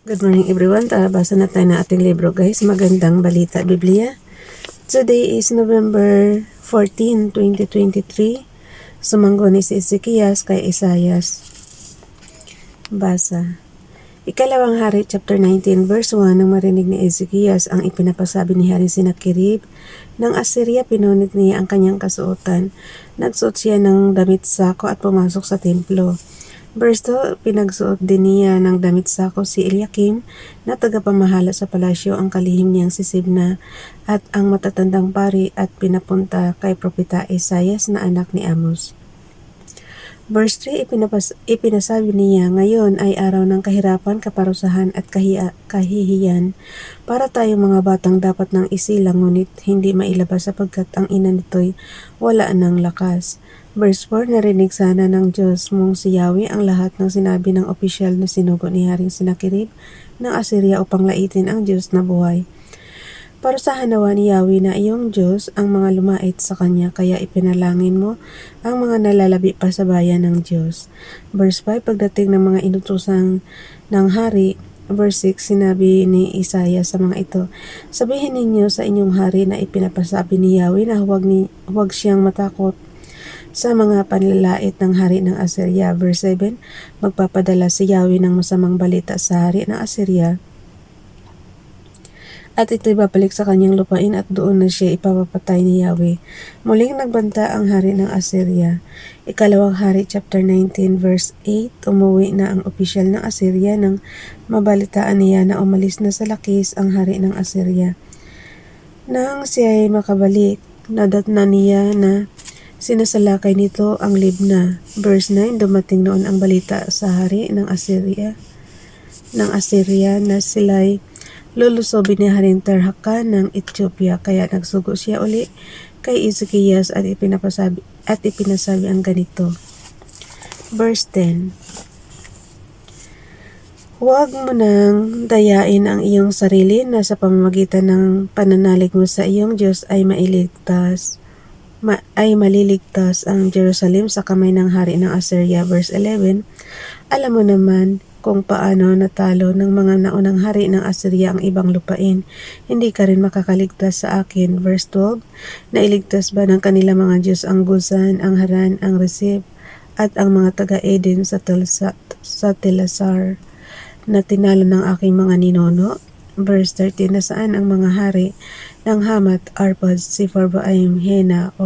Good morning everyone. Basa na tayo ng ating libro guys. Magandang balita Biblia. Today is November 14, 2023. Sumangguni si Ezekias kay Isaias. Basa. Ikalawang hari chapter 19 verse 1 nang marinig ni Ezekias ang ipinapasabi ni Haring Senakherib ng Assyria, pinunit niya ang kanyang kasuotan. Nagsuot siya ng damit sako at pumasok sa templo. Verse 2, pinagsuot din niya ng damit sako si Eliakim na tagapamahala sa palasyo, ang kalihim niyang si Sibna at ang matatandang pari, at pinapunta kay propeta Isaias na anak ni Amos. Verse 3, ipinasabi niya, ngayon ay araw ng kahirapan, kaparusahan at kahihiyan para tayo mga batang dapat nang isilang, ngunit hindi mailabas sapagkat ang ina nito'y wala ng lakas. Verse 4, narinig sana ng Diyos mong si Yahweh ang lahat ng sinabi ng opisyal na sinugo ni Haring Senakherib ng Assyria upang laitin ang Diyos na buhay. Parusahan nawa ni Yahweh na iyong Diyos ang mga lumait sa kanya, kaya ipinalangin mo ang mga nalalabi pa sa bayan ng Diyos. Verse 5, pagdating ng mga inutusang ng hari, verse 6, sinabi ni Isaiah sa mga ito, sabihin ninyo sa inyong hari na ipinapasabi ni Yahweh na huwag siyang matakot sa mga panlalait ng hari ng Assyria. Verse 7, magpapadala si Yahweh ng masamang balita sa hari ng Assyria, at ito'y babalik sa kanyang lupain at doon na siya ipapapatay ni Yahweh. Muling nagbanta ang hari ng Assyria. Ikalawang hari chapter 19 verse 8, umuwi na ang opisyal ng Assyria nang mabalitaan niya na umalis na sa Lakis ang hari ng Assyria. Nang siya ay makabalik, nadatna niya na sinasalakay nito ang Libna. Verse 9, dumating noon ang balita sa hari ng Assyria na sila'y lulusobin ni Haring Tirhaka ng Ethiopia, kaya nagsugo siya uli kay Ezekias at ipinasabi ang ganito. Verse 10, huwag mo nang dayain ang iyong sarili na sa pamamagitan ng pananalig mo sa iyong Diyos ay maliligtas ang Jerusalem sa kamay ng hari ng Assyria. Verse 11, alam mo naman kung paano natalo ng mga naunang hari ng Assyria ang ibang lupain, hindi ka rin makakaligtas sa akin. Verse 12, nailigtas ba ng kanila mga Diyos ang Guzan, ang Haran, ang Rezef, at ang mga taga-Eden sa Telasar na tinalo ng aking mga ninuno? Verse 13, nasaan ang mga hari ng Hamat, Arpad, Sepharvaim, Hena,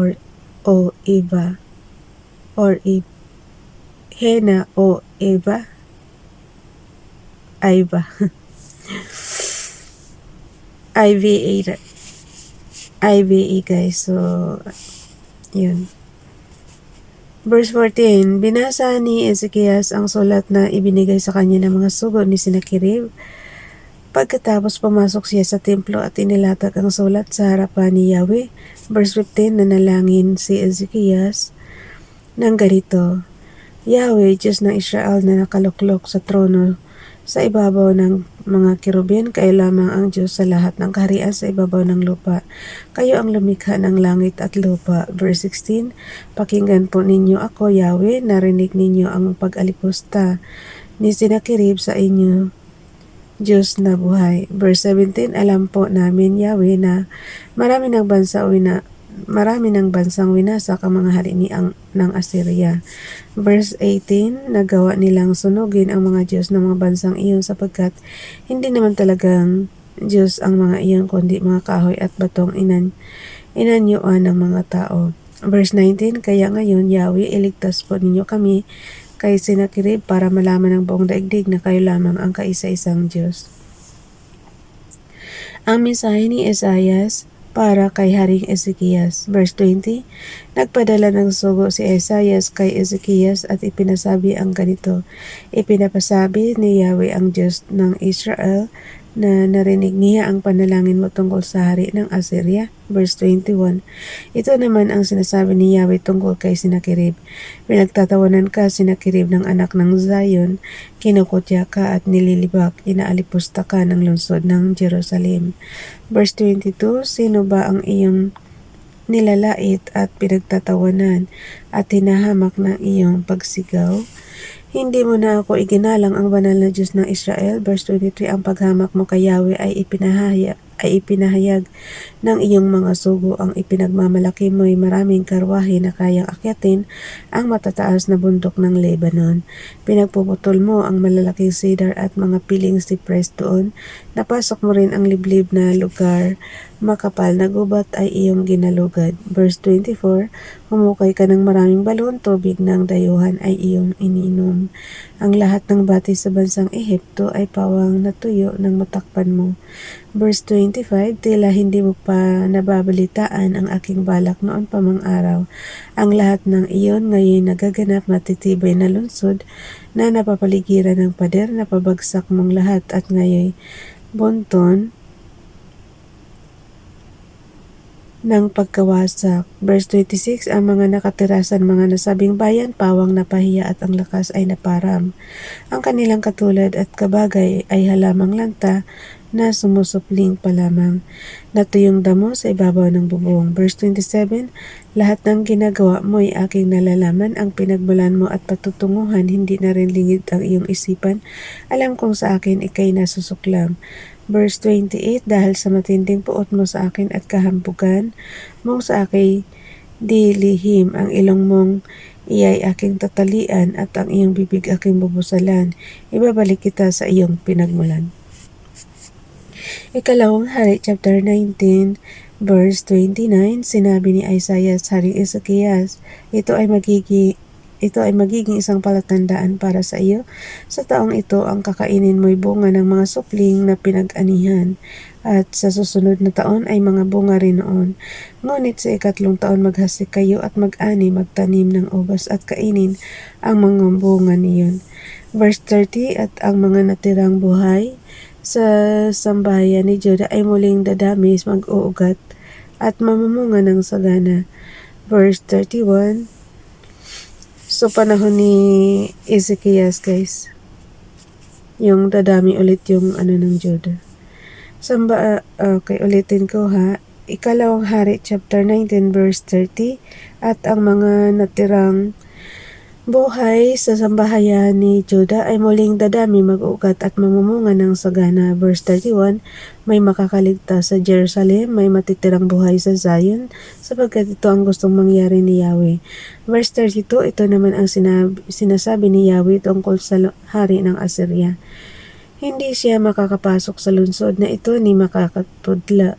IVA guys. So, yun. Verse 14, binasa ni Ezekias ang sulat na ibinigay sa kanya ng mga sugo ni Senakherib. Pagkatapos pumasok siya sa templo at inilatag ang sulat sa harapan ni Yahweh. Verse 15, nanalangin si Ezekias ng ganito, Yahweh, Diyos ng Israel na nakaluklok sa trono sa ibabaw ng mga kirubin, kayo lamang ang Diyos sa lahat ng kaharian sa ibabaw ng lupa. Kayo ang lumikha ng langit at lupa. Verse 16, pakinggan po ninyo ako, Yahweh, narinig ninyo ang pag-alipusta ni Senakherib sa inyo, Diyos na buhay. Verse 17, alam po namin, Yahweh, na marami ng bansang winasak ang mga hari ng Assyria. Verse 18, nagawa nilang sunugin ang mga Diyos ng mga bansang iyon sapagkat hindi naman talagang Diyos ang mga iyon kundi mga kahoy at batong inanyuan ng mga tao. Verse 19, kaya ngayon Yahweh, iligtas po ninyo kami kay Senakherib para malaman ng buong daigdig na kayo lamang ang kaisa-isang Diyos. Ang mensahe ni Isaias para kay Haring Ezekias. Verse 20, nagpadala ng sugo si Isaias kay Ezekias at ipinasabi ang ganito, ipinapasabi ni Yahweh ang Diyos ng Israel na narinig niya ang panalangin mo tungkol sa hari ng Assyria. Verse 21, ito naman ang sinasabi ni Yahweh tungkol kay Senakherib. Pinagtatawanan ka, Senakherib, ng anak ng Zion, kinukutya ka at nililibak, inaalipusta ka ng lungsod ng Jerusalem. Verse 22, sino ba ang iyong nilalait at pinagtatawanan at hinahamak ng iyong pagsigaw? Hindi mo na ako iginalang ang banal na Diyos ng Israel. Verse 23, ang paghamak mo kay Yahweh ay ipinahayag ng iyong mga sugo. Ang ipinagmamalaki mo'y maraming karwahe na kayang akyatin ang matataas na bundok ng Lebanon. Pinagpuputol mo ang malalaking cedar at mga piling cypress doon. Napasok mo rin ang liblib na lugar. Makapal na gubat ay iyong ginalugad. Verse 24, humukay ka ng maraming balon, tubig ng dayuhan ay iyong ininom. Ang lahat ng bati sa bansang Ehipto ay pawang natuyo ng matakpan mo. Verse 25, tila hindi mo pa nababalitaan ang aking balak noon pa mang araw. Ang lahat ng iyon ngayon nagaganap, matitibay na lungsod na napapaligiran ng pader na pabagsak mong lahat at ngayon bunton ng pagkawasak. Verse 26, ang mga nakatirasan mga nasabing bayan, pawang napahiya at ang lakas ay naparam. Ang kanilang katulad at kabagay ay halamang lanta na sumusupling pa lamang. Natuyong damo sa ibabaw ng bubong. Verse 27, lahat ng ginagawa mo ay aking nalalaman, ang pinagmulan mo at patutunguhan, hindi na rin lingid ang iyong isipan. Alam kong sa akin ikay nasusuklam. Verse 28, dahil sa matinding puot mo sa akin at kahambugan mong sa akin dilihim, ang ilong mong iyay aking tatalian at ang iyong bibig aking bubusalan. Ibabalik kita sa iyong pinagmulan. Ikalawang Hari, chapter 19, verse 29, sinabi ni Isaiah sa Haring Ezekias, ito ay magiging isang palatandaan para sa iyo. Sa taong ito, ang kakainin mo'y bunga ng mga supling na pinag-anihan, at sa susunod na taon ay mga bunga rin noon. Ngunit sa 3 taon maghasik kayo at mag-ani, magtanim ng ubas at kainin ang mga bunga niyon. Verse 30, at ang mga natirang buhay sa sambahayan ni Judah ay muling dadamis, mag-uugat at mamumunga ng sagana. Verse 31, so panahon ni Ezekias guys, yung dadami ulit yung ng Judah. Okay, ulitin ko ha. Ikalawang Hari, chapter 19, verse 30, at ang mga natirang buhay sa sambahayan ni Judah ay muling dadami, mag-ugat at mamumunga ng sagana. Verse 31, may makakaligtas sa Jerusalem, may matitirang buhay sa Zion, sapagkat ito ang gustong mangyari ni Yahweh. Verse 32, ito naman ang sinasabi ni Yahweh tungkol sa hari ng Assyria. Hindi siya makakapasok sa lungsod na ito ni makakatudla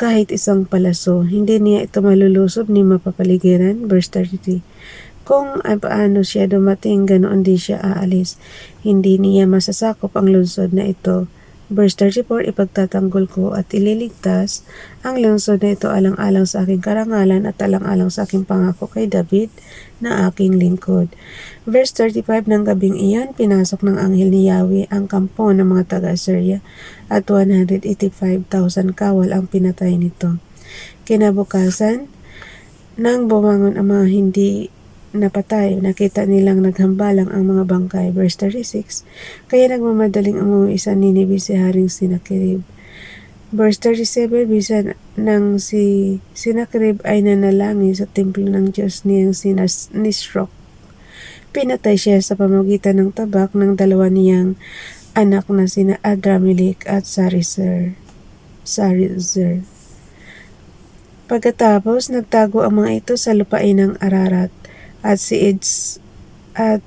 kahit isang palaso. Hindi niya ito malulusob ni mapapaligiran. Verse 33, kung paano siya dumating, ganoon din siya aalis. Hindi niya masasakop ang lungsod na ito. Verse 34, ipagtatanggol ko at ililigtas ang lungsod na ito alang-alang sa aking karangalan at alang-alang sa aking pangako kay David na aking lingkod. Verse 35, ng gabing iyon, pinasok ng anghel ni Yahweh ang kampo ng mga taga-Assyria at 185,000 kawal ang pinatay nito. Kinabukasan, nang bumangon ang mga hindi napatay, nakita nilang naghambalang ang mga bangkay. Verse 36, kaya nagmamadaling umuwi sa Ninive si Haring Sennacherib. Verse 37, bisan nang si Sennacherib ay nanalangin sa templo ng Diyos niyang Nisroch, pinatay siya sa pamamagitan ng tabak ng dalawa niyang anak na sina Adramelech at Sarezer. Pagkatapos, nagtago ang mga ito sa lupain ng Ararat, at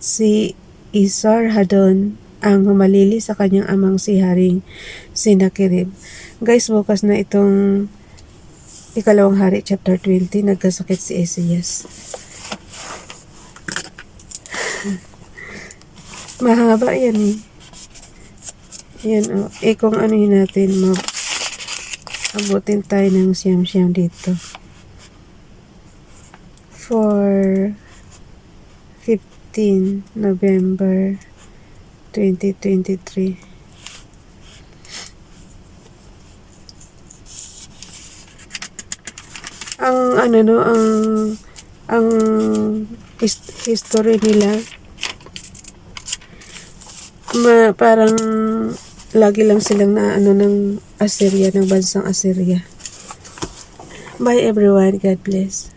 si Esarhaddon ang humalili sa kanyang amang si Haring Sennacherib. Guys, bukas na itong Ikalawang Hari, chapter 20, nagkasakit si Esaias. Mahaba yan eh. Yan kung anuhin natin, abutin tayo ng siyam-siyam dito. For 15 November 2023. Ang history nila parang lagi lang silang ng Assyria, ng bansang Assyria. Bye everyone, God bless.